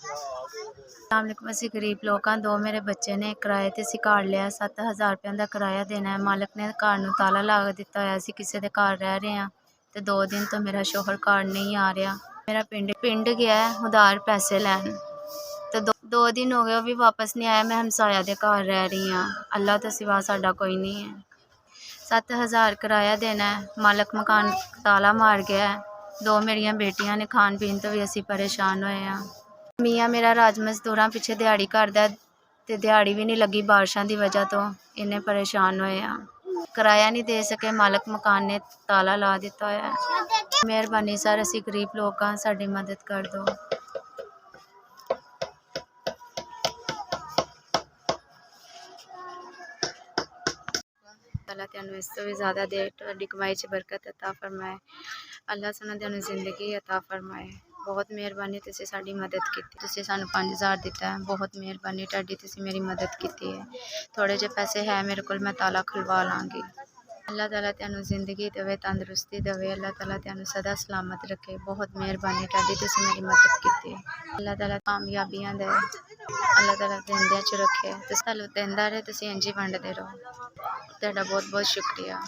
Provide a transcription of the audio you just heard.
अस्सलामुअलैकुम। ਅਸੀਂ गरीब लोग हाँ। 2 मेरे बच्चे ने किराए ਤੇ ਅਸੀਂ ਘਰ ਲਿਆ। 7000 ਰੁਪਏ ਦਾ ਕਿਰਾਇਆ ਦੇਣਾ ਹੈ। ਮਾਲਕ ਨੇ ਘਰ ਨੂੰ ਤਾਲਾ ਲਾ ਦਿੱਤਾ ਹੋਇਆ। ਅਸੀਂ ਕਿਸੇ ਦੇ ਘਰ ਰਹਿ ਰਹੇ ਹਾਂ ਤੇ 2 ਦਿਨ ਤੋਂ ਮੇਰਾ ਸ਼ੌਹਰ ਘਰ ਨਹੀਂ ਆ ਰਿਹਾ। ਮੇਰਾ ਪਿੰਡ ਗਿਆ ਉਧਾਰ ਪੈਸੇ ਲੈਣ ਤੇ 2 ਦਿਨ ਹੋ ਗਏ, ਉਹ ਵੀ ਵਾਪਸ ਨਹੀਂ ਆਇਆ। ਮੈਂ ਹਮਸਾਇਆ ਦੇ ਘਰ ਰਹਿ ਰਹੀ ਹਾਂ। ਅੱਲਾ ਤੋਂ ਸਿਵਾ ਸਾਡਾ ਕੋਈ ਨਹੀਂ ਹੈ। 7000 ਕਿਰਾਇਆ ਦੇਣਾ ਹੈ। ਮਾਲਕ ਮਕਾਨ ਤਾਲਾ ਮਾਰ ਗਿਆ ਹੈ। 2 ਮੇਰੀਆਂ ਬੇਟੀਆਂ ਨੇ। ਖਾਣ ਪੀਣ ਤੋਂ ਵੀ ਅਸੀਂ ਪਰੇਸ਼ਾਨ ਹੋਏ ਹਾਂ। ਮੀਆਂ ਮੇਰਾ ਰਾਜ ਮਜ਼ਦੂਰਾਂ ਪਿੱਛੇ ਦਿਹਾੜੀ ਕਰਦਾ ਤੇ ਦਿਹਾੜੀ ਵੀ ਨਹੀਂ ਲੱਗੀ ਬਾਰਿਸ਼ਾਂ ਦੀ ਵਜ੍ਹਾ ਤੋਂ। ਇੰਨੇ ਪਰੇਸ਼ਾਨ ਹੋਏ ਆ। ਕਿਰਾਇਆ ਨਹੀਂ ਦੇ ਸਕੇ। ਮਾਲਕ ਮਕਾਨ ਨੇ ਤਾਲਾ ਲਾ ਦਿੱਤਾ ਹੋਇਆ। ਮਿਹਰਬਾਨੀ ਸਰ, ਅਸੀਂ ਗਰੀਬ ਲੋਕ ਹਾਂ, ਸਾਡੀ ਮਦਦ ਕਰ ਦਿਓ। ਅੱਲਾ ਤੁਹਾਨੂੰ ਇਸ ਤੋਂ ਵੀ ਜ਼ਿਆਦਾ ਦੇ, ਤੁਹਾਡੀ ਕਮਾਈ 'ਚ ਬਰਕਤ ਅਤਾ ਫਰਮਾਏ। ਅੱਲਾ ਤੁਹਾਨੂੰ ਜ਼ਿੰਦਗੀ ਅਤਾ ਫਰਮਾਏ। ਬਹੁਤ ਮਿਹਰਬਾਨੀ, ਤੁਸੀਂ ਸਾਡੀ ਮਦਦ ਕੀਤੀ। ਤੁਸੀਂ ਸਾਨੂੰ 5000 ਦਿੱਤਾ ਹੈ। ਬਹੁਤ ਮਿਹਰਬਾਨੀ ਤੁਹਾਡੀ, ਤੁਸੀਂ ਮੇਰੀ ਮਦਦ ਕੀਤੀ ਹੈ। ਥੋੜ੍ਹੇ ਜਿਹੇ ਪੈਸੇ ਹੈ ਮੇਰੇ ਕੋਲ, ਮੈਂ ਤਾਲਾ ਖੁਲਵਾ ਲਾਂਗੀ। ਅੱਲਾ ਤਾਲਾ ਤੁਹਾਨੂੰ ਜ਼ਿੰਦਗੀ ਦੇਵੇ, ਤੰਦਰੁਸਤੀ ਦੇਵੇ। ਅੱਲਾ ਤਾਲਾ ਤੁਹਾਨੂੰ ਸਦਾ ਸਲਾਮਤ ਰੱਖੇ। ਬਹੁਤ ਮਿਹਰਬਾਨੀ ਤੁਹਾਡੀ, ਤੁਸੀਂ ਮੇਰੀ ਮਦਦ ਕੀਤੀ। ਅੱਲਾ ਤਾਲਾ ਕਾਮਯਾਬੀਆਂ ਦੇ, ਅੱਲਾ ਤਾਲਾ ਦਿੰਦਿਆਂ 'ਚ ਰੱਖੇ। ਤੁਸੀਂ ਸਾਨੂੰ ਦਿੰਦਾ ਰਹੇ, ਤੁਸੀਂ ਇੰਝ ਹੀ ਵੰਡਦੇ ਰਹੋ। ਤੁਹਾਡਾ ਬਹੁਤ ਬਹੁਤ ਸ਼ੁਕਰੀਆ।